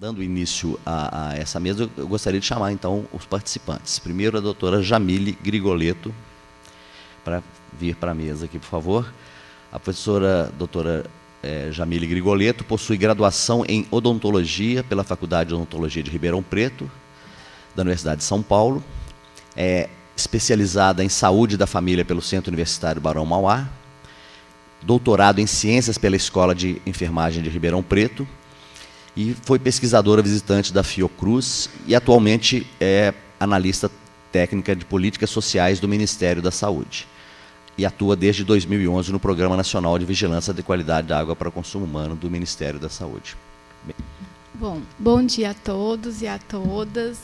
Dando início a essa mesa, eu gostaria de chamar, então, os participantes. Primeiro, a doutora Jamile Grigoletto, para vir para a mesa aqui, por favor. A professora doutora Jamile Grigoletto possui graduação em odontologia pela Faculdade de Odontologia de Ribeirão Preto, da Universidade de São Paulo. É especializada em saúde da família pelo Centro Universitário Barão Mauá. Doutorado em ciências pela Escola de Enfermagem de Ribeirão Preto. E foi pesquisadora visitante da Fiocruz e atualmente é analista técnica de políticas sociais do Ministério da Saúde. E atua desde 2011 no Programa Nacional de Vigilância de Qualidade da Água para Consumo Humano do Ministério da Saúde. Bom dia a todos e a todas.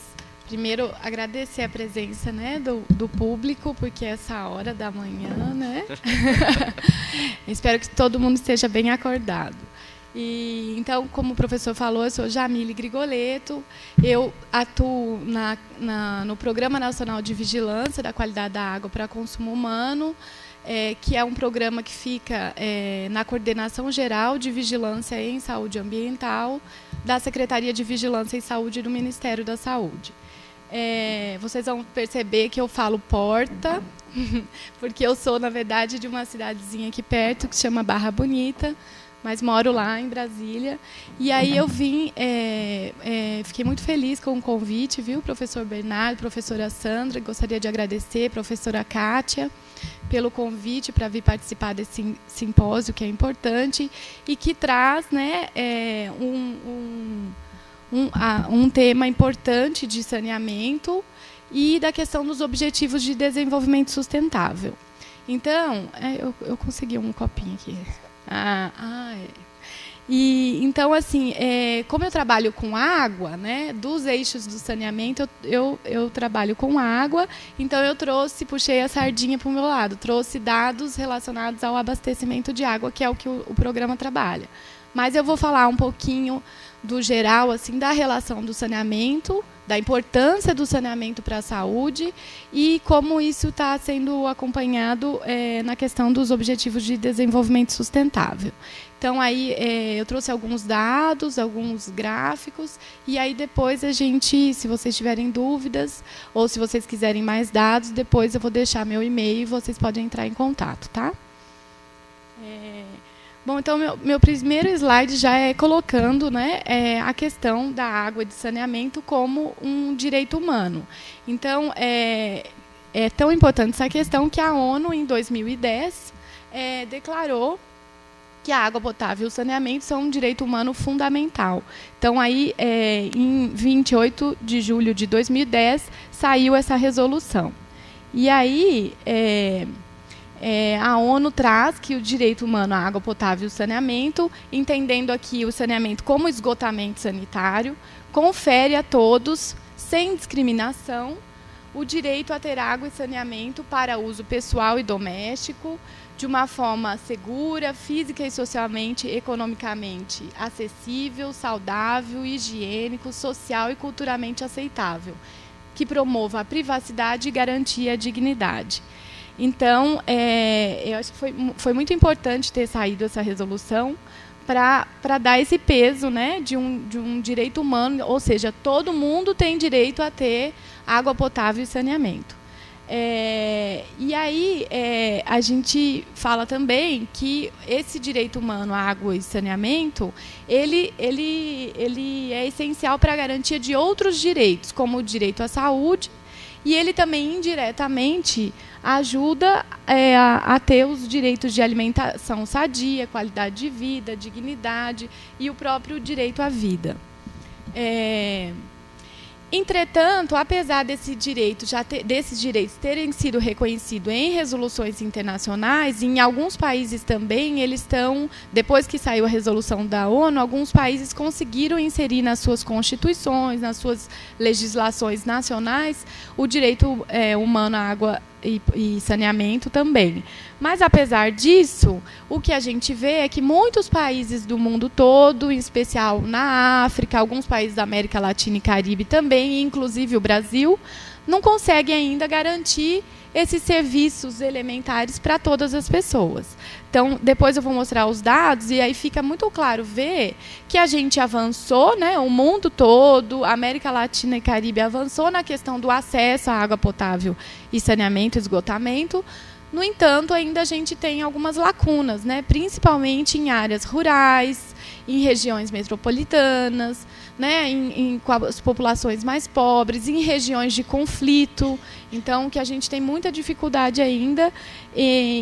Primeiro, agradecer a presença, né, do público, porque é essa hora da manhã, né? Espero que todo mundo esteja bem acordado. Então, como o professor falou, eu sou Jamile Grigoletto, eu atuo no Programa Nacional de Vigilância da Qualidade da Água para Consumo Humano, que é um programa que fica na Coordenação Geral de Vigilância em Saúde Ambiental da Secretaria de Vigilância em Saúde do Ministério da Saúde. Vocês vão perceber que eu falo porta, porque eu sou, na verdade, de uma cidadezinha aqui perto, que se chama Barra Bonita, mas moro lá em Brasília. E aí eu vim, fiquei muito feliz com o convite, viu, professor Bernardo, professora Sandra, gostaria de agradecer, professora Kátia, pelo convite para vir participar desse simpósio, que é importante, e que traz, né, um tema importante de saneamento e da questão dos objetivos de desenvolvimento sustentável. Então, eu consegui um copinho aqui. Então, assim, como eu trabalho com água, né, dos eixos do saneamento, eu trabalho com água, então eu puxei a sardinha para o meu lado, trouxe dados relacionados ao abastecimento de água, que é o que o programa trabalha. Mas eu vou falar um pouquinho do geral, assim, da relação do saneamento, da importância do saneamento para a saúde e como isso está sendo acompanhado na questão dos objetivos de desenvolvimento sustentável. Então, aí eu trouxe alguns dados, alguns gráficos, e aí depois a gente, se vocês tiverem dúvidas, ou se vocês quiserem mais dados, depois eu vou deixar meu e-mail e vocês podem entrar em contato, tá? Bom, então, meu primeiro slide já é colocando, né, a questão da água de saneamento como um direito humano. Então, é tão importante essa questão que a ONU, em 2010, declarou que a água potável e o saneamento são um direito humano fundamental. Então, aí, em 28 de julho de 2010, saiu essa resolução. E aí, a ONU traz que o direito humano à água potável e o saneamento, entendendo aqui o saneamento como esgotamento sanitário, confere a todos, sem discriminação, o direito a ter água e saneamento para uso pessoal e doméstico, de uma forma segura, física e socialmente, economicamente acessível, saudável, higiênico, social e culturalmente aceitável, que promova a privacidade e garantia a dignidade. Então, eu acho que foi muito importante ter saído essa resolução para dar esse peso, né, de um direito humano, ou seja, todo mundo tem direito a ter água potável e saneamento. E aí a gente fala também que esse direito humano à água e saneamento, ele é essencial para a garantia de outros direitos, como o direito à saúde, e ele também, indiretamente, ajuda a ter os direitos de alimentação sadia, qualidade de vida, dignidade e o próprio direito à vida. Entretanto, apesar desses direitos terem sido reconhecidos em resoluções internacionais, em alguns países também, eles estão, depois que saiu a resolução da ONU, alguns países conseguiram inserir nas suas constituições, nas suas legislações nacionais, o direito humano à água e saneamento também. Mas, apesar disso, o que a gente vê é que muitos países do mundo todo, em especial na África, alguns países da América Latina e Caribe também, inclusive o Brasil, não consegue ainda garantir esses serviços elementares para todas as pessoas. Então, depois eu vou mostrar os dados, e aí fica muito claro ver que a gente avançou, né, o mundo todo, a América Latina e Caribe avançou na questão do acesso à água potável e saneamento e esgotamento. No entanto, ainda a gente tem algumas lacunas, né, principalmente em áreas rurais, em regiões metropolitanas, né, com as populações mais pobres, em regiões de conflito. Então, que a gente tem muita dificuldade ainda,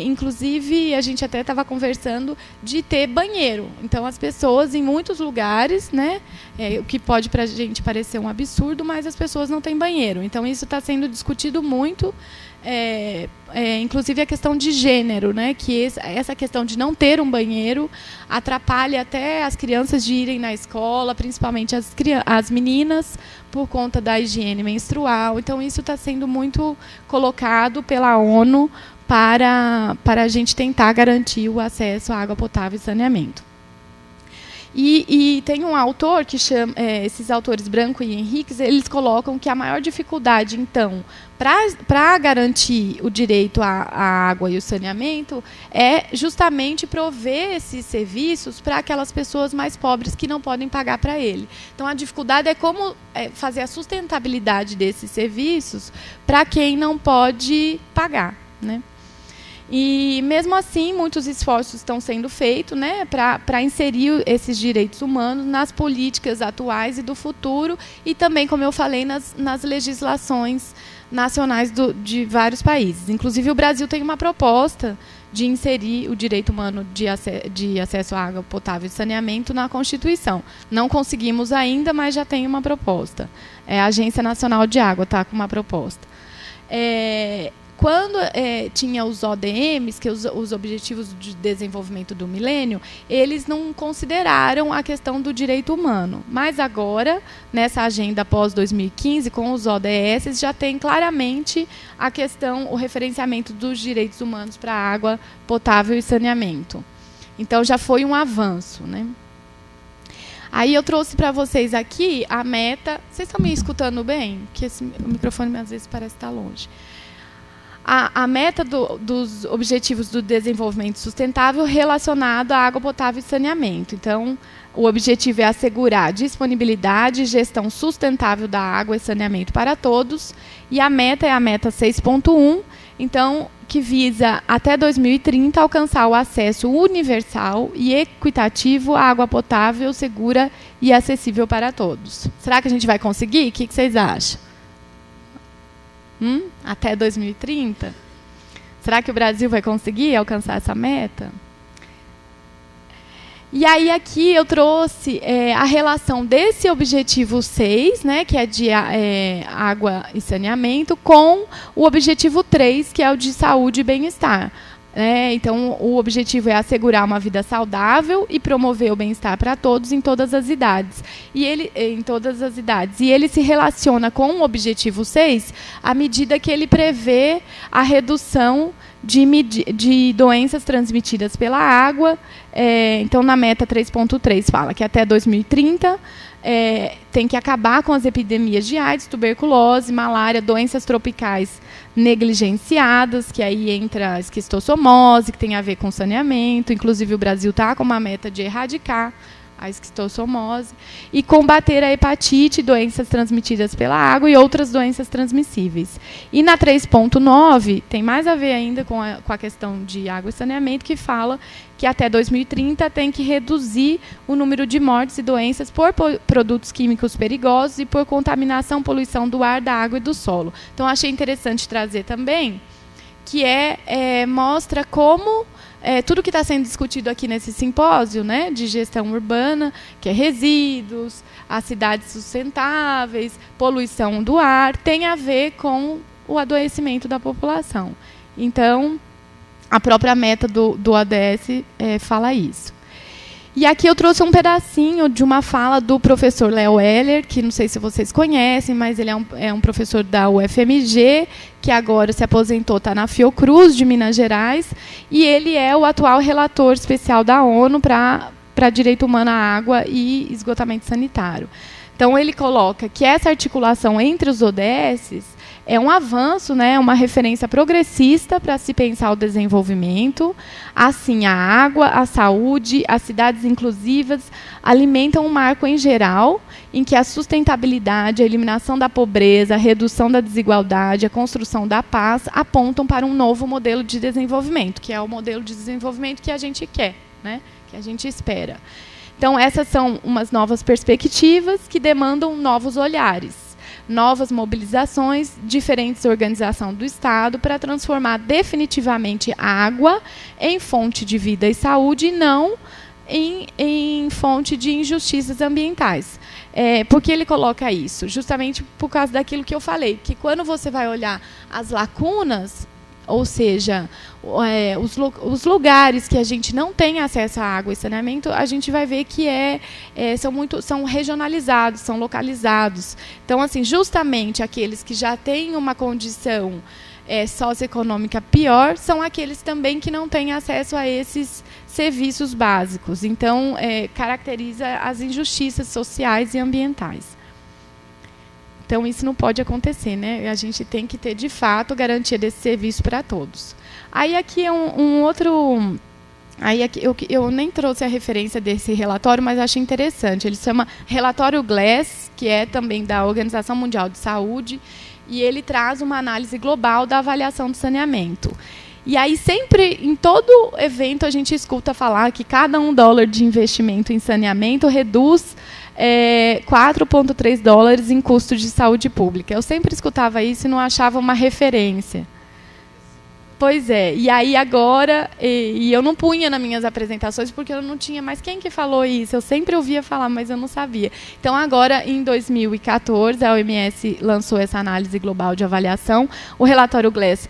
inclusive, a gente até estava conversando, de ter banheiro. Então, as pessoas, em muitos lugares, né, o que pode para a gente parecer um absurdo, mas as pessoas não têm banheiro. Então, isso está sendo discutido muito, inclusive a questão de gênero, né, que essa questão de não ter um banheiro atrapalha até as crianças de irem na escola, principalmente as meninas, por conta da higiene menstrual. Então, isso está sendo muito colocado pela ONU para a gente tentar garantir o acesso à água potável e saneamento. E tem um autor que chama, esses autores Branco e Henriques, eles colocam que a maior dificuldade, então, para garantir o direito à água e o saneamento é justamente prover esses serviços para aquelas pessoas mais pobres que não podem pagar para ele. Então, a dificuldade é como fazer a sustentabilidade desses serviços para quem não pode pagar, né? E, mesmo assim, muitos esforços estão sendo feitos, né, para inserir esses direitos humanos nas políticas atuais e do futuro, e também, como eu falei, nas legislações nacionais de vários países. Inclusive, o Brasil tem uma proposta de inserir o direito humano de acesso à água potável e saneamento na Constituição. Não conseguimos ainda, mas já tem uma proposta. A Agência Nacional de Água está com uma proposta. Quando tinha os ODMs, que os Objetivos de Desenvolvimento do Milênio, eles não consideraram a questão do direito humano. Mas agora, nessa agenda pós-2015, com os ODS, já tem claramente a questão, o referenciamento dos direitos humanos para a água potável e saneamento. Então, já foi um avanço, né? Aí eu trouxe para vocês aqui a meta... Vocês estão me escutando bem? Porque o microfone, às vezes, parece estar longe. A meta dos Objetivos do Desenvolvimento Sustentável relacionado à água potável e saneamento. Então, o objetivo é assegurar disponibilidade e gestão sustentável da água e saneamento para todos. E a meta é a meta 6.1, então, que visa, até 2030, alcançar o acesso universal e equitativo à água potável, segura e acessível para todos. Será que a gente vai conseguir? O que vocês acham? Até 2030? Será que o Brasil vai conseguir alcançar essa meta? E aí aqui eu trouxe a relação desse objetivo 6, né, que é de água e saneamento, com o objetivo 3, que é o de saúde e bem-estar. Então, o objetivo é assegurar uma vida saudável e promover o bem-estar para todos em todas as idades. E ele se relaciona com o objetivo 6 à medida que ele prevê a redução de doenças transmitidas pela água. Então, na meta 3.3 fala que até 2030 tem que acabar com as epidemias de AIDS, tuberculose, malária, doenças tropicais negligenciadas, que aí entra a esquistossomose, que tem a ver com saneamento. Inclusive, o Brasil está com uma meta de erradicar a esquistossomose, e combater a hepatite, doenças transmitidas pela água e outras doenças transmissíveis. E na 3.9, tem mais a ver ainda com a questão de água e saneamento, que fala que até 2030 tem que reduzir o número de mortes e doenças por produtos químicos perigosos e por contaminação, poluição do ar, da água e do solo. Então, achei interessante trazer também, que mostra como tudo que está sendo discutido aqui nesse simpósio, né, de gestão urbana, que é resíduos, as cidades sustentáveis, poluição do ar, tem a ver com o adoecimento da população. Então, a própria meta do ODS fala isso. E aqui eu trouxe um pedacinho de uma fala do professor Léo Heller, que não sei se vocês conhecem, mas ele é um professor da UFMG, que agora se aposentou, está na Fiocruz, de Minas Gerais, e ele é o atual relator especial da ONU para direito humano à água e esgotamento sanitário. Então, ele coloca que essa articulação entre os ODSs é um avanço, né, uma referência progressista para se pensar o desenvolvimento. Assim, a água, a saúde, as cidades inclusivas alimentam um marco em geral, em que a sustentabilidade, a eliminação da pobreza, a redução da desigualdade, a construção da paz apontam para um novo modelo de desenvolvimento, que é o modelo de desenvolvimento que a gente quer, né, que a gente espera. Então, essas são umas novas perspectivas que demandam novos olhares, novas mobilizações, diferentes organizações do Estado para transformar definitivamente a água em fonte de vida e saúde e não em fonte de injustiças ambientais. Por que ele coloca isso? Justamente por causa daquilo que eu falei, que quando você vai olhar as lacunas, ou seja, os lugares que a gente não tem acesso à água e saneamento, a gente vai ver que são regionalizados, são localizados. Então, assim, justamente aqueles que já têm uma condição socioeconômica pior são aqueles também que não têm acesso a esses serviços básicos. Então, caracteriza as injustiças sociais e ambientais. Então, isso não pode acontecer, né? A gente tem que ter, de fato, garantia desse serviço para todos. Aí, aqui é um outro... Aí, aqui, eu nem trouxe a referência desse relatório, mas achei interessante. Ele se chama Relatório Glass, que é também da Organização Mundial de Saúde, e ele traz uma análise global da avaliação do saneamento. E aí, sempre, em todo evento, a gente escuta falar que cada $1 de investimento em saneamento reduz 4,3 dólares em custo de saúde pública. Eu sempre escutava isso e não achava uma referência. Pois é. E aí agora, e eu não punha nas minhas apresentações porque eu não tinha mais quem que falou isso. Eu sempre ouvia falar, mas eu não sabia. Então agora, em 2014, a OMS lançou essa análise global de avaliação. O relatório Glass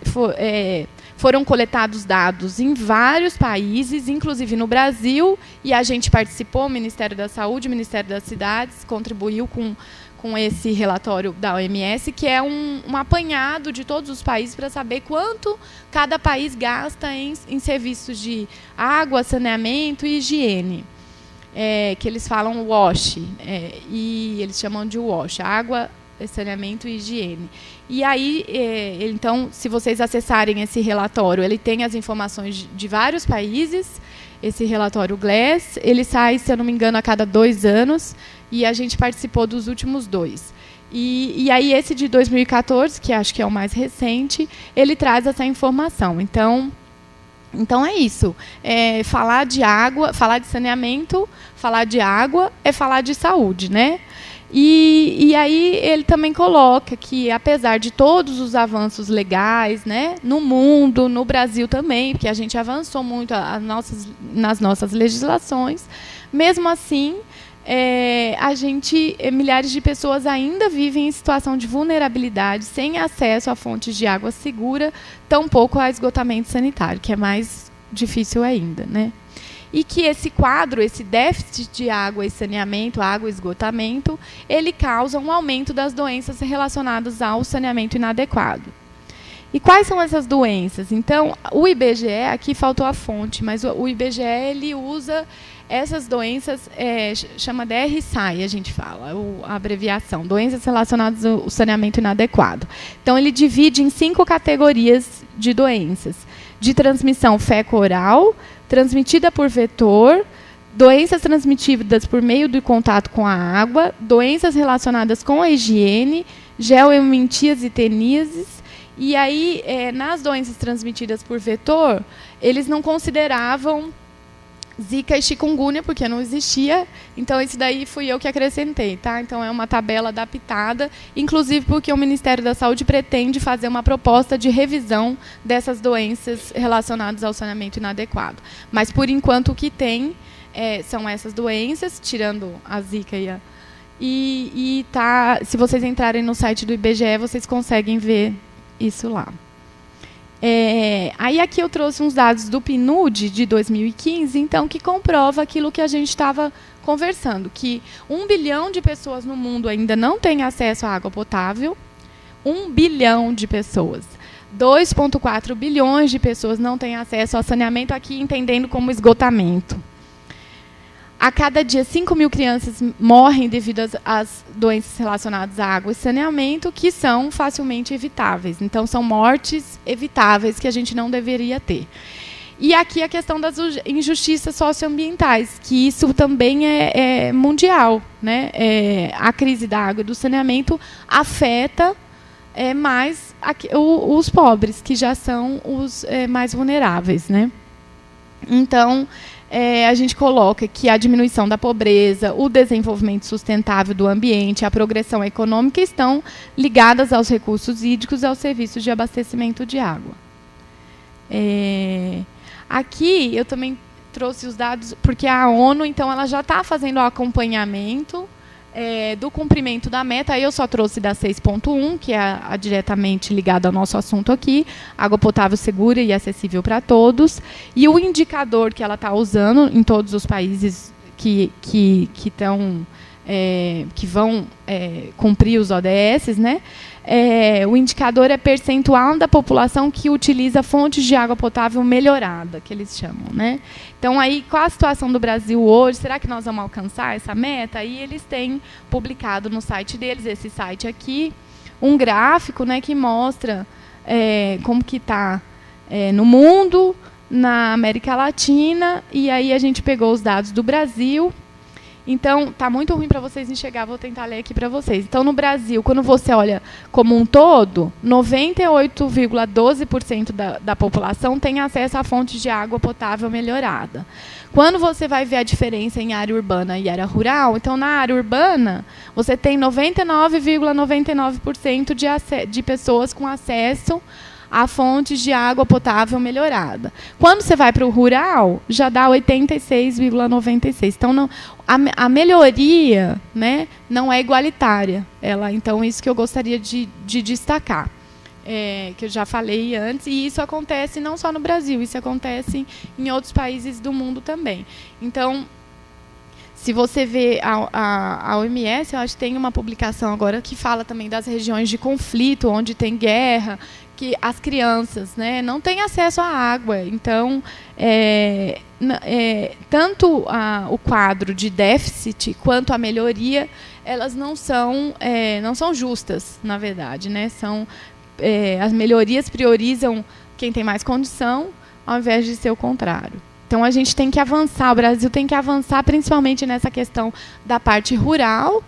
foram coletados dados em vários países, inclusive no Brasil, e a gente participou, o Ministério da Saúde, o Ministério das Cidades, contribuiu com esse relatório da OMS, que é um apanhado de todos os países para saber quanto cada país gasta em serviços de água, saneamento e higiene, que eles falam WASH, e eles chamam de WASH, água, saneamento e higiene. E aí, então, se vocês acessarem esse relatório, ele tem as informações de vários países, esse relatório Glass, ele sai, se eu não me engano, a cada 2 anos, e a gente participou dos últimos 2. E aí, esse de 2014, que acho que é o mais recente, ele traz essa informação. Então é isso. Falar de água, falar de saneamento, falar de água é falar de saúde, né? E aí ele também coloca que, apesar de todos os avanços legais, né, no mundo, no Brasil também, porque a gente avançou muito nas nossas legislações, mesmo assim, milhares de pessoas ainda vivem em situação de vulnerabilidade, sem acesso a fontes de água segura, tampouco a esgotamento sanitário, que é mais difícil ainda, né? E que esse quadro, esse déficit de água e saneamento, água e esgotamento, ele causa um aumento das doenças relacionadas ao saneamento inadequado. E quais são essas doenças? Então, o IBGE, aqui faltou a fonte, mas o IBGE ele usa essas doenças, chama DRSAI, a gente fala, a abreviação, doenças relacionadas ao saneamento inadequado. Então, ele divide em 5 categorias de doenças: de transmissão feco-oral, transmitida por vetor, doenças transmitidas por meio do contato com a água, doenças relacionadas com a higiene, geoemintíase e teníases. E aí, nas doenças transmitidas por vetor, eles não consideravam Zika e chikungunya, porque não existia. Então, isso daí fui eu que acrescentei, tá? Então, é uma tabela adaptada, inclusive porque o Ministério da Saúde pretende fazer uma proposta de revisão dessas doenças relacionadas ao saneamento inadequado. Mas, por enquanto, o que tem são essas doenças, tirando a Zika e a... se vocês entrarem no site do IBGE, vocês conseguem ver isso lá. Aí aqui eu trouxe uns dados do PNUD de 2015, então, que comprova aquilo que a gente estava conversando, que 1 bilhão de pessoas no mundo ainda não têm acesso à água potável, 1 bilhão de pessoas. 2,4 bilhões de pessoas não têm acesso ao saneamento, aqui entendendo como esgotamento. A cada dia, 5.000 crianças morrem devido às doenças relacionadas à água e saneamento, que são facilmente evitáveis. Então, são mortes evitáveis que a gente não deveria ter. E aqui a questão das injustiças socioambientais, que isso também é mundial, né? A crise da água e do saneamento afeta mais os pobres, que já são os mais vulneráveis, né? Então, a gente coloca que a diminuição da pobreza, o desenvolvimento sustentável do ambiente, a progressão econômica estão ligadas aos recursos hídricos e aos serviços de abastecimento de água. Aqui eu também trouxe os dados, porque a ONU, então, ela já está fazendo o acompanhamento do cumprimento da meta. Aí eu só trouxe da 6.1, que é diretamente ligada ao nosso assunto aqui, água potável segura e acessível para todos. E o indicador que ela está usando em todos os países que vão cumprir os ODS, né? O indicador é percentual da população que utiliza fontes de água potável melhorada, que eles chamam, né? Então, aí, qual a situação do Brasil hoje? Será que nós vamos alcançar essa meta? Aí eles têm publicado no site deles, esse site aqui, um gráfico, né, que mostra como que está no mundo, na América Latina, e aí a gente pegou os dados do Brasil. Então, está muito ruim para vocês enxergar, vou tentar ler aqui para vocês. Então, no Brasil, quando você olha como um todo, 98,12% da população tem acesso a fontes de água potável melhorada. Quando você vai ver a diferença em área urbana e área rural, então, na área urbana, você tem 99,99% de pessoas com acesso a fontes de água potável melhorada. Quando você vai para o rural, já dá 86,96%. Então, a melhoria, né, não é igualitária. Então, isso que eu gostaria de destacar, que eu já falei antes, e isso acontece não só no Brasil, isso acontece em outros países do mundo também. Então, se você vê a OMS, eu acho que tem uma publicação agora que fala também das regiões de conflito, onde tem guerra, que as crianças, né, não têm acesso à água. Então, tanto o quadro de déficit quanto a melhoria, elas não são justas, na verdade, né? As melhorias priorizam quem tem mais condição, ao invés de ser o contrário. Então, a gente tem que avançar, o Brasil tem que avançar principalmente nessa questão da parte rural.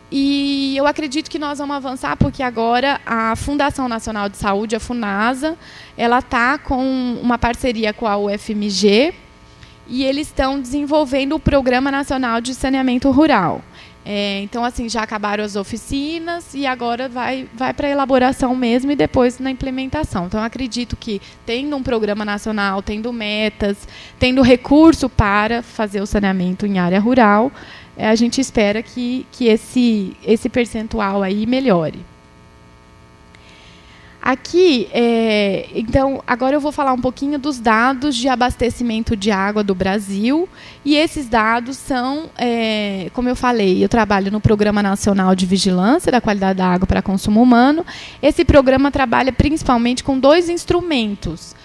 E eu acredito que nós vamos avançar porque agora a Fundação Nacional de Saúde, a FUNASA, ela está com uma parceria com a UFMG e eles estão desenvolvendo o Programa Nacional de Saneamento Rural. Então, assim, já acabaram as oficinas e agora vai para a elaboração mesmo e depois na implementação. Então, eu acredito que, tendo um programa nacional, tendo metas, tendo recurso para fazer o saneamento em área rural, a gente espera que esse percentual aí melhore. Aqui, então, agora eu vou falar um pouquinho dos dados de abastecimento de água do Brasil. E esses dados são, como eu falei, eu trabalho no Programa Nacional de Vigilância da Qualidade da Água para Consumo Humano. Esse programa trabalha principalmente com 2 instrumentos,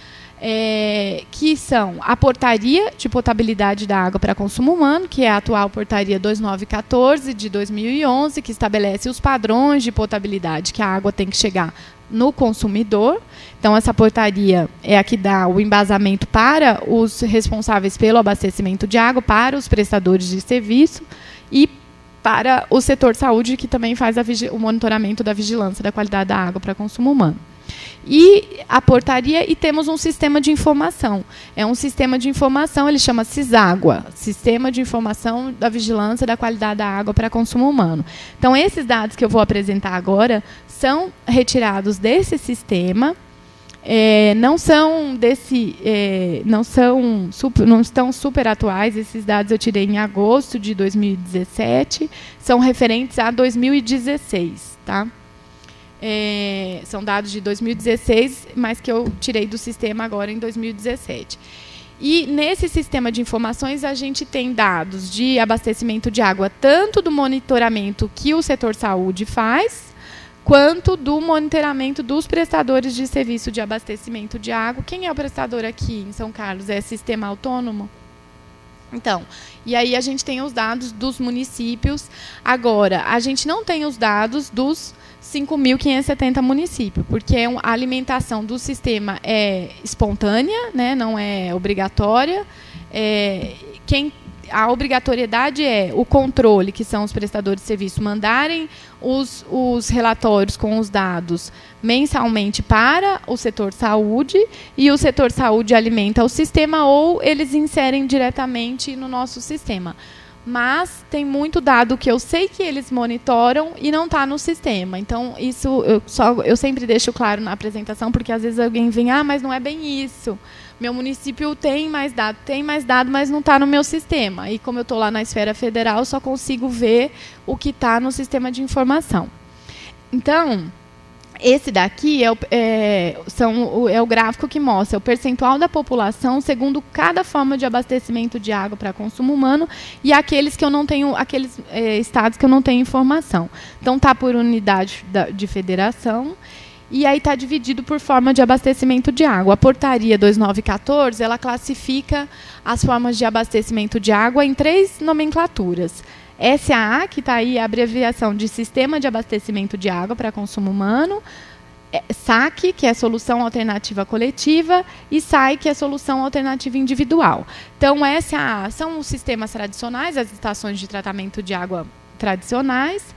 que são a Portaria de Potabilidade da Água para Consumo Humano, que é a atual Portaria 2914 de 2011, que estabelece os padrões de potabilidade que a água tem que chegar no consumidor. Então, essa portaria é a que dá o embasamento para os responsáveis pelo abastecimento de água, para os prestadores de serviço e para o setor saúde, que também faz o monitoramento da vigilância da qualidade da água para consumo humano. E a portaria, e temos um sistema de informação. É um sistema de informação, ele chama SISÁGUA, Sistema de Informação da Vigilância da Qualidade da Água para Consumo Humano. Então, esses dados que eu vou apresentar agora são retirados desse sistema, não estão super atuais. Esses dados eu tirei em agosto de 2017, são referentes a 2016, tá? São dados de 2016, mas que eu tirei do sistema agora em 2017. E nesse sistema de informações a gente tem dados de abastecimento de água, tanto do monitoramento que o setor saúde faz, quanto do monitoramento dos prestadores de serviço de abastecimento de água. Quem é o prestador aqui em São Carlos? É Sistema Autônomo? Então, e aí a gente tem os dados dos municípios. Agora, a gente não tem os dados dos 5.570 municípios, porque a alimentação do sistema é espontânea, né, não é obrigatória. A obrigatoriedade é o controle, que são os prestadores de serviço, mandarem os relatórios com os dados mensalmente para o setor saúde, e o setor saúde alimenta o sistema, ou eles inserem diretamente no nosso sistema. Mas tem muito dado que eu sei que eles monitoram e não está no sistema. Então, isso eu sempre deixo claro na apresentação, porque às vezes alguém vem, mas não é bem isso. Meu município tem mais dado, mas não está no meu sistema. E como eu estou lá na esfera federal, eu só consigo ver o que está no sistema de informação. Então, esse daqui é o gráfico que mostra o percentual da população segundo cada forma de abastecimento de água para consumo humano e aqueles estados que eu não tenho informação. Então, está por unidade de federação. E aí está dividido por forma de abastecimento de água. A portaria 2914, ela classifica as formas de abastecimento de água em 3 nomenclaturas. SAA, que está aí a abreviação de Sistema de Abastecimento de Água para Consumo Humano, SAC, que é Solução Alternativa Coletiva, e SAI, que é Solução Alternativa Individual. Então, SAA são os sistemas tradicionais, as estações de tratamento de água tradicionais.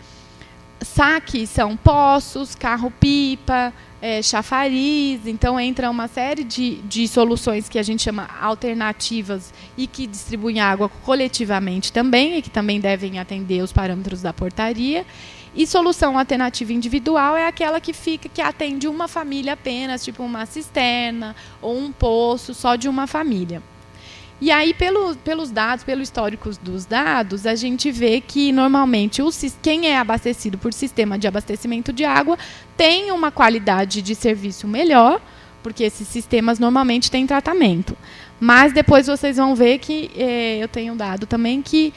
SAC são poços, carro-pipa, chafariz. Então, entra uma série de soluções que a gente chama alternativas e que distribuem água coletivamente também, e que também devem atender os parâmetros da portaria. E solução alternativa individual é aquela que atende uma família apenas, tipo uma cisterna ou um poço só de uma família. E aí, pelos dados, pelo histórico dos dados, a gente vê que, normalmente, quem é abastecido por sistema de abastecimento de água tem uma qualidade de serviço melhor, porque esses sistemas normalmente têm tratamento. Mas depois vocês vão ver que, eu tenho dado também, que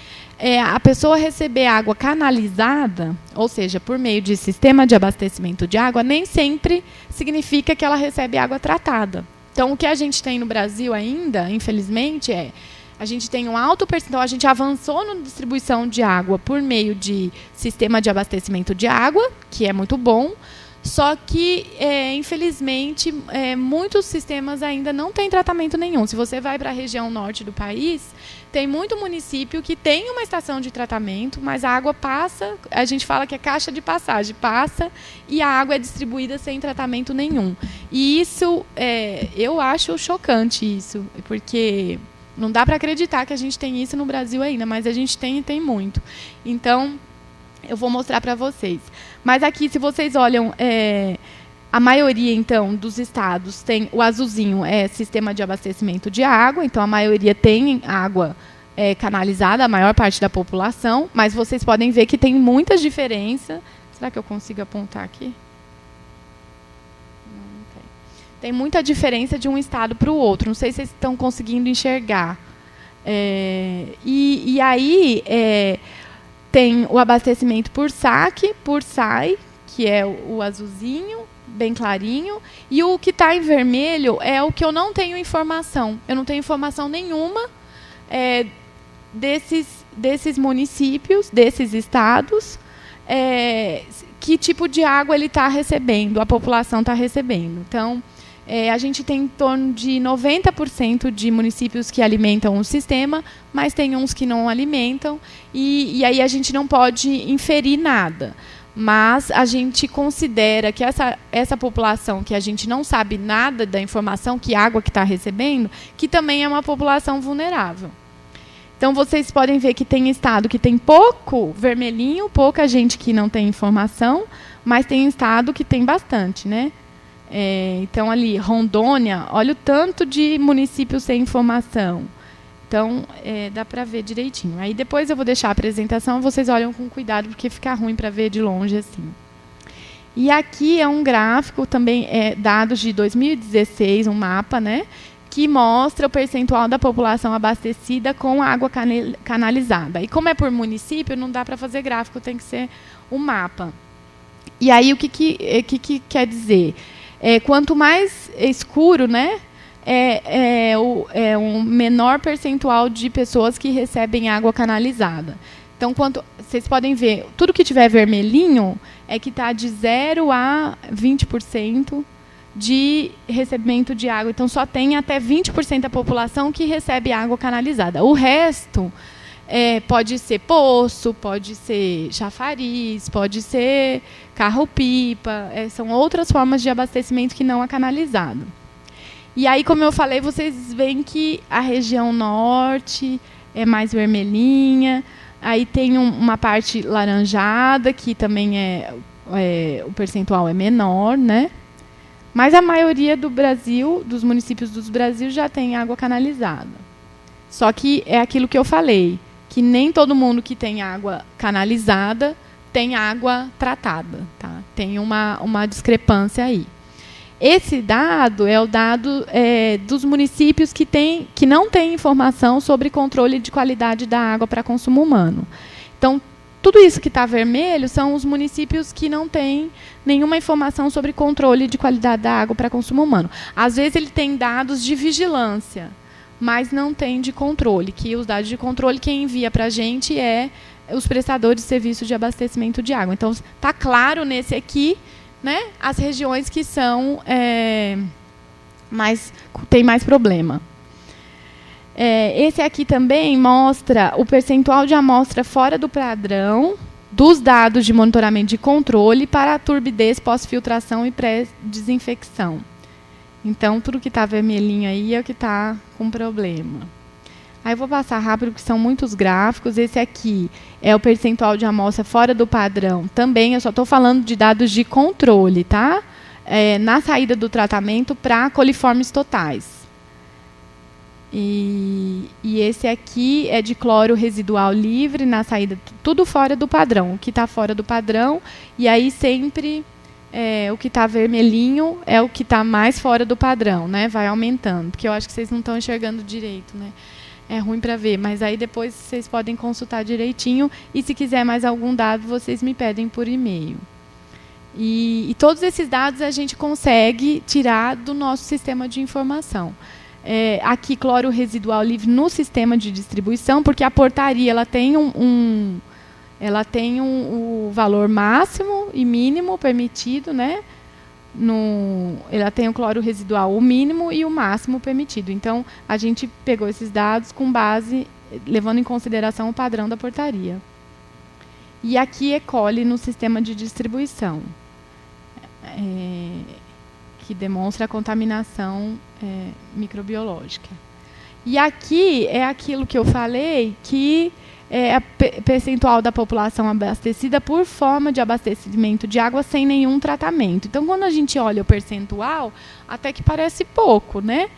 a pessoa receber água canalizada, ou seja, por meio de sistema de abastecimento de água, nem sempre significa que ela recebe água tratada. Então, o que a gente tem no Brasil ainda, infelizmente, a gente tem um alto percentual, a gente avançou na distribuição de água por meio de sistema de abastecimento de água, que é muito bom, só que, infelizmente, muitos sistemas ainda não têm tratamento nenhum. Se você vai para a região norte do país, tem muito município que tem uma estação de tratamento, mas a água passa, a gente fala que é caixa de passagem, passa e a água é distribuída sem tratamento nenhum. E isso, eu acho chocante isso, porque não dá para acreditar que a gente tem isso no Brasil ainda, mas a gente tem e tem muito. Então, eu vou mostrar para vocês. Mas aqui, se vocês olham, a maioria, então, dos estados tem o azulzinho, sistema de abastecimento de água. Então, a maioria tem água canalizada, a maior parte da população. Mas vocês podem ver que tem muitas diferenças. Será que eu consigo apontar aqui? Não tem. Tem muita diferença de um estado para o outro. Não sei se vocês estão conseguindo enxergar. E aí... tem o abastecimento por SAC, por SAI, que é o azulzinho, bem clarinho. E o que está em vermelho é o que eu não tenho informação. Eu não tenho informação nenhuma desses municípios, desses estados, que tipo de água ele está recebendo, a população está recebendo. Então, a gente tem em torno de 90% de municípios que alimentam o sistema, mas tem uns que não alimentam, e aí a gente não pode inferir nada. Mas a gente considera que essa população, que a gente não sabe nada da informação, que água que está recebendo, que também é uma população vulnerável. Então, vocês podem ver que tem estado que tem pouco vermelhinho, pouca gente que não tem informação, mas tem estado que tem bastante, né? Então, ali, Rondônia, olha o tanto de municípios sem informação. Então, dá para ver direitinho. Aí, depois eu vou deixar a apresentação, vocês olham com cuidado, porque fica ruim para ver de longe assim. E aqui é um gráfico, também dados de 2016, um mapa, né, que mostra o percentual da população abastecida com água canalizada. E como é por município, não dá para fazer gráfico, tem que ser um mapa. E aí, o que quer dizer? Quanto mais escuro, né, é um menor percentual de pessoas que recebem água canalizada. Então, vocês podem ver, tudo que tiver vermelhinho é que está de 0 a 20% de recebimento de água. Então, só tem até 20% da população que recebe água canalizada. O resto pode ser poço, pode ser chafariz, pode ser carro-pipa. São outras formas de abastecimento que não é canalizado. E aí, como eu falei, vocês veem que a região norte é mais vermelhinha. Aí tem uma parte laranjada, que também o percentual é menor, né? Mas a maioria do Brasil, dos municípios do Brasil, já tem água canalizada. Só que é aquilo que eu falei, que nem todo mundo que tem água canalizada tem água tratada, tá? Tem uma discrepância aí. Esse dado é o dado dos municípios que não têm informação sobre controle de qualidade da água para consumo humano. Então, tudo isso que está vermelho são os municípios que não têm nenhuma informação sobre controle de qualidade da água para consumo humano. Às vezes, ele tem dados de vigilância, mas não tem de controle, que os dados de controle quem envia para a gente é os prestadores de serviço de abastecimento de água. Então, está claro nesse aqui, né, as regiões que são tem mais problema. Esse aqui também mostra o percentual de amostra fora do padrão dos dados de monitoramento de controle para a turbidez pós-filtração e pré-desinfecção. Então, tudo que está vermelhinho aí é o que está com problema. Aí eu vou passar rápido, porque são muitos gráficos. Esse aqui é o percentual de amostra fora do padrão. Também, eu só estou falando de dados de controle, tá? Na saída do tratamento para coliformes totais. E esse aqui é de cloro residual livre na saída, tudo fora do padrão. O que está fora do padrão, e aí sempre o que está vermelhinho é o que está mais fora do padrão, né? Vai aumentando, porque eu acho que vocês não estão enxergando direito, né? É ruim para ver, mas aí depois vocês podem consultar direitinho, e se quiser mais algum dado, vocês me pedem por e-mail. E todos esses dados a gente consegue tirar do nosso sistema de informação. Aqui, cloro residual livre no sistema de distribuição, porque a portaria ela tem um valor máximo e mínimo permitido, né? Ela tem o cloro residual, o mínimo e o máximo permitido. Então, a gente pegou esses dados com base, levando em consideração o padrão da portaria. E aqui E. coli no sistema de distribuição, que demonstra a contaminação microbiológica. E aqui é aquilo que eu falei, que é a percentual da população abastecida por forma de abastecimento de água sem nenhum tratamento. Então, quando a gente olha o percentual, até que parece pouco, né?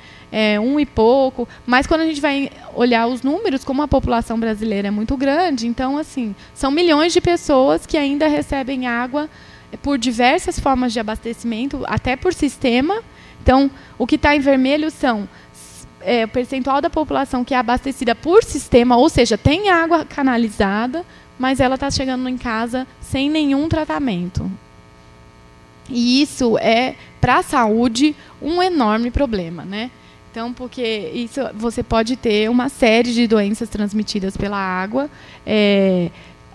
1 e pouco, mas quando a gente vai olhar os números, como a população brasileira é muito grande, então, assim, são milhões de pessoas que ainda recebem água por diversas formas de abastecimento, até por sistema. Então, o que está em vermelho são o percentual da população que é abastecida por sistema, ou seja, tem água canalizada, mas ela está chegando em casa sem nenhum tratamento. E isso é, para a saúde, um enorme problema, né? Então, porque isso, você pode ter uma série de doenças transmitidas pela água.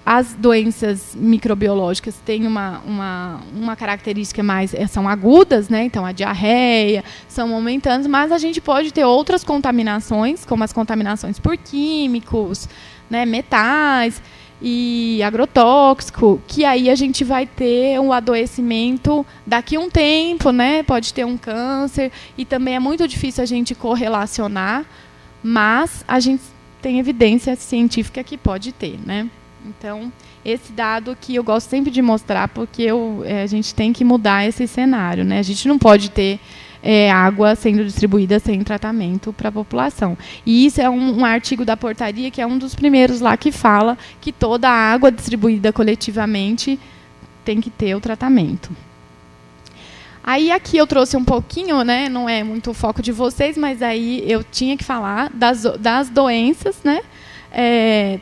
As doenças microbiológicas têm uma característica mais, são agudas, né? Então a diarreia, são momentâneas, mas a gente pode ter outras contaminações, como as contaminações por químicos, né? Metais e agrotóxico, que aí a gente vai ter um adoecimento daqui a um tempo, né? Pode ter um câncer, e também é muito difícil a gente correlacionar, mas a gente tem evidência científica que pode ter, né? Então, esse dado aqui eu gosto sempre de mostrar, porque a gente tem que mudar esse cenário, né? A gente não pode ter água sendo distribuída sem tratamento para a população. E isso é um artigo da portaria, que é um dos primeiros lá, que fala que toda a água distribuída coletivamente tem que ter o tratamento. Aí aqui eu trouxe um pouquinho, né? Não é muito o foco de vocês, mas aí eu tinha que falar das doenças, né?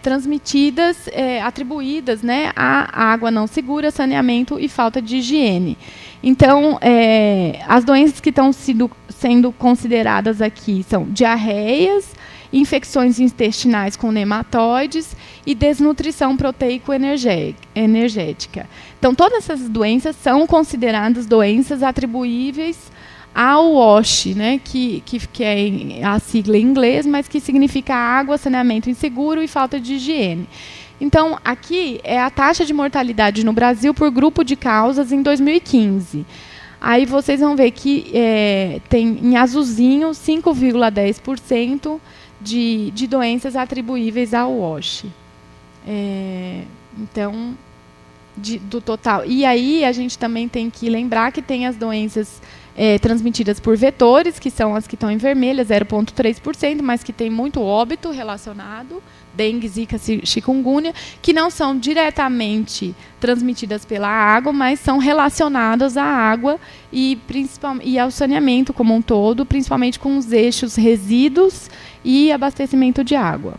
Transmitidas, atribuídas, né, à água não segura, saneamento e falta de higiene. Então, as doenças que estão sendo consideradas aqui são diarreias, infecções intestinais com nematóides e desnutrição proteico-energética. Então, todas essas doenças são consideradas doenças atribuíveis ao WASH, né, que é a sigla em inglês, mas que significa água, saneamento inseguro e falta de higiene. Então, aqui é a taxa de mortalidade no Brasil por grupo de causas em 2015. Aí vocês vão ver que tem em azulzinho 5,10% de doenças atribuíveis ao WASH. Então, do total. E aí a gente também tem que lembrar que tem as doenças transmitidas por vetores, que são as que estão em vermelha, 0,3%, mas que tem muito óbito relacionado, dengue, zika, chikungunya, que não são diretamente transmitidas pela água, mas são relacionadas à água e ao saneamento como um todo, principalmente com os eixos resíduos e abastecimento de água.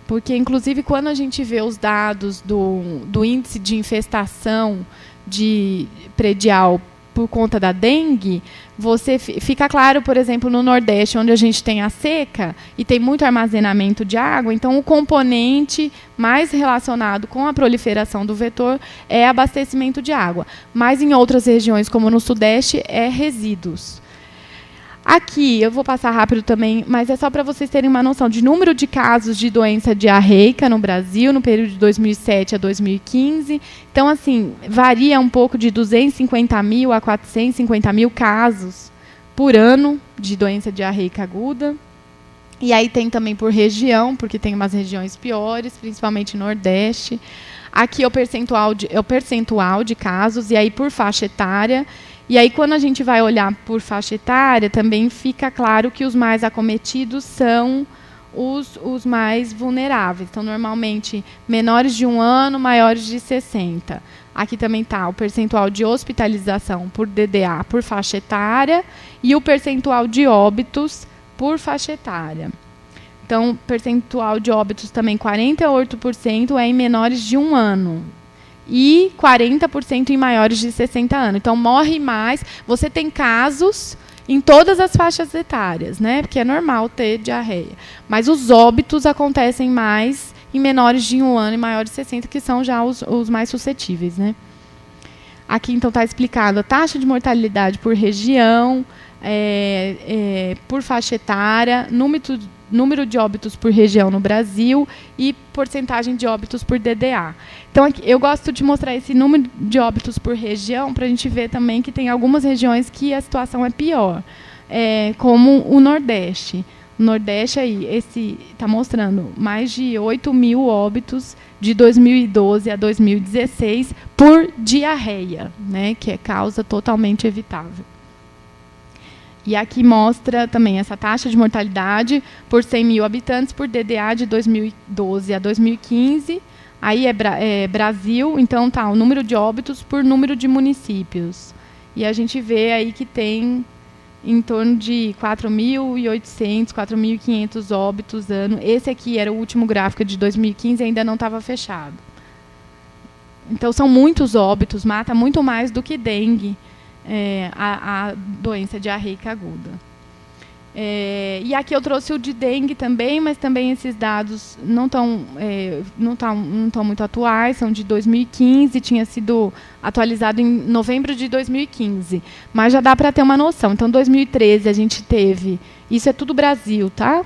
Porque, inclusive, quando a gente vê os dados do índice de infestação predial por conta da dengue, fica claro, por exemplo, no Nordeste, onde a gente tem a seca e tem muito armazenamento de água, então o componente mais relacionado com a proliferação do vetor é abastecimento de água. Mas em outras regiões, como no Sudeste, é resíduos. Aqui, eu vou passar rápido também, mas é só para vocês terem uma noção de número de casos de doença diarreica no Brasil, no período de 2007 a 2015. Então, assim, varia um pouco de 250 mil a 450 mil casos por ano de doença diarreica aguda. E aí tem também por região, porque tem umas regiões piores, principalmente no Nordeste. Aqui é o percentual de casos, e aí por faixa etária. E aí, quando a gente vai olhar por faixa etária, também fica claro que os mais acometidos são os mais vulneráveis. Então, normalmente, menores de 1 ano, maiores de 60. Aqui também está o percentual de hospitalização por DDA por faixa etária e o percentual de óbitos por faixa etária. Então, percentual de óbitos também 48% é em menores de 1 ano. E 40% em maiores de 60 anos. Então, morre mais. Você tem casos em todas as faixas etárias, né? Porque é normal ter diarreia. Mas os óbitos acontecem mais em menores de 1 ano e maiores de 60, que são já os mais suscetíveis, né? Aqui, então, está explicado a taxa de mortalidade por região, por faixa etária, número de óbitos por região no Brasil e porcentagem de óbitos por DDA. Então, aqui, eu gosto de mostrar esse número de óbitos por região para a gente ver também que tem algumas regiões que a situação é pior, como o Nordeste. O Nordeste aí, está mostrando mais de 8 mil óbitos de 2012 a 2016 por diarreia, né, que é causa totalmente evitável. E aqui mostra também essa taxa de mortalidade por 100 mil habitantes por DDA de 2012 a 2015. Aí Brasil, então está o número de óbitos por número de municípios. E a gente vê aí que tem em torno de 4.800, 4.500 óbitos ano. Esse aqui era o último gráfico de 2015 e ainda não estava fechado. Então, são muitos óbitos, mata muito mais do que dengue. A doença diarreica aguda. E aqui eu trouxe o de dengue também, mas também esses dados não estão muito atuais, são de 2015, tinha sido atualizado em novembro de 2015, mas já dá para ter uma noção. Então, em 2013, a gente teve, isso é tudo Brasil, tá?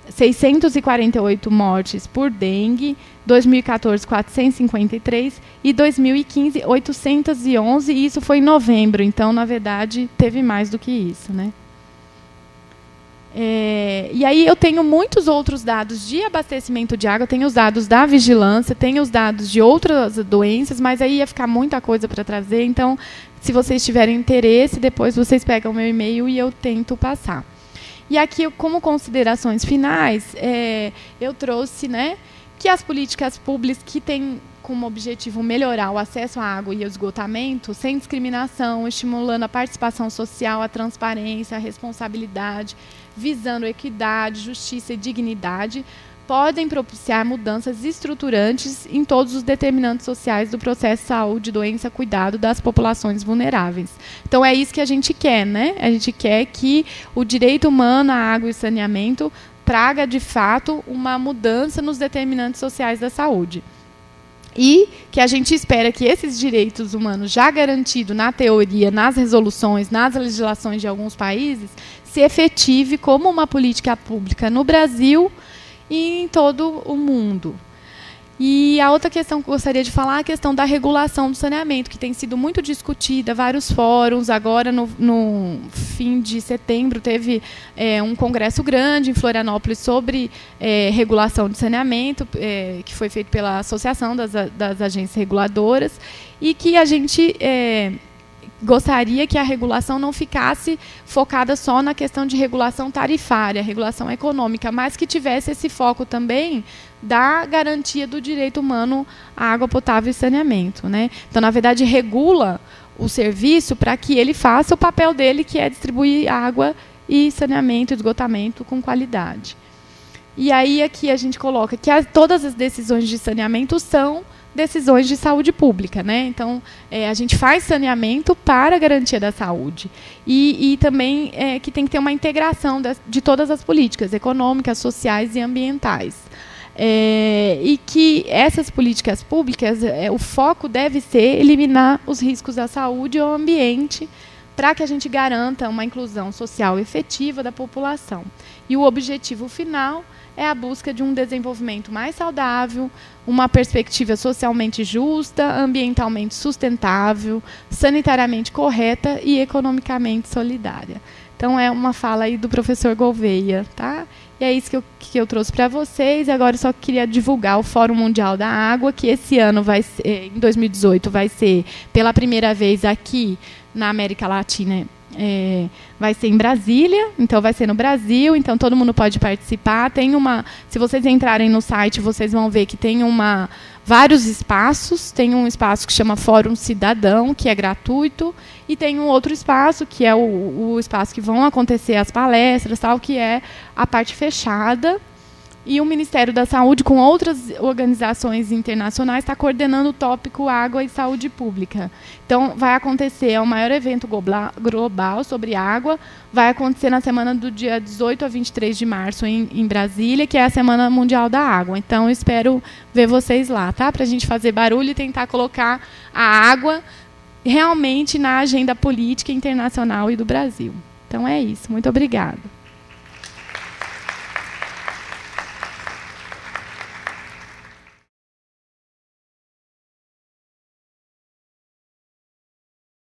648 mortes por dengue, 2014, 453 e 2015, 811, e isso foi em novembro. Então, na verdade, teve mais do que isso, né? E aí eu tenho muitos outros dados de abastecimento de água, tenho os dados da vigilância, tenho os dados de outras doenças, mas aí ia ficar muita coisa para trazer. Então, se vocês tiverem interesse, depois vocês pegam o meu e-mail e eu tento passar. E aqui, como considerações finais, eu trouxe, né, que as políticas públicas que têm como objetivo melhorar o acesso à água e ao esgotamento, sem discriminação, estimulando a participação social, a transparência, a responsabilidade, visando equidade, justiça e dignidade, podem propiciar mudanças estruturantes em todos os determinantes sociais do processo de saúde, doença, cuidado das populações vulneráveis. Então, é isso que a gente quer, né? A gente quer que o direito humano à água e saneamento traga, de fato, uma mudança nos determinantes sociais da saúde. E que a gente espera que esses direitos humanos, já garantidos na teoria, nas resoluções, nas legislações de alguns países, se efetive como uma política pública no Brasil e em todo o mundo. E a outra questão que eu gostaria de falar é a questão da regulação do saneamento, que tem sido muito discutida, vários fóruns. Agora, no fim de setembro, teve um congresso grande em Florianópolis sobre regulação de saneamento, que foi feito pela Associação das Agências Reguladoras, e que a gente gostaria que a regulação não ficasse focada só na questão de regulação tarifária, regulação econômica, mas que tivesse esse foco também da garantia do direito humano à água potável e saneamento, né? Então, na verdade, regula o serviço para que ele faça o papel dele, que é distribuir água e saneamento, esgotamento com qualidade. E aí aqui a gente coloca que todas as decisões de saneamento são decisões de saúde pública, né? Então, a gente faz saneamento para a garantia da saúde. E também que tem que ter uma integração de todas as políticas econômicas, sociais e ambientais. E que essas políticas públicas, o foco deve ser eliminar os riscos à saúde e ao ambiente, para que a gente garanta uma inclusão social efetiva da população. E o objetivo final é a busca de um desenvolvimento mais saudável, uma perspectiva socialmente justa, ambientalmente sustentável, sanitariamente correta e economicamente solidária. Então, é uma fala aí do professor Gouveia, tá? E é isso que eu trouxe para vocês. Agora, eu só queria divulgar o Fórum Mundial da Água, que esse ano, em 2018, vai ser pela primeira vez aqui na América Latina. Vai ser em Brasília, então vai ser no Brasil, então todo mundo pode participar. Se vocês entrarem no site, vocês vão ver que tem vários espaços. Tem um espaço que chama Fórum Cidadão, que é gratuito, e tem um outro espaço, que é o espaço que vão acontecer as palestras, tal, que é a parte fechada. E o Ministério da Saúde, com outras organizações internacionais, está coordenando o tópico Água e Saúde Pública. Então, vai acontecer, o maior evento global sobre água, vai acontecer na semana do dia 18 a 23 de março em Brasília, que é a Semana Mundial da Água. Então, eu espero ver vocês lá, tá? Para a gente fazer barulho e tentar colocar a água realmente na agenda política internacional e do Brasil. Então, é isso. Muito obrigada.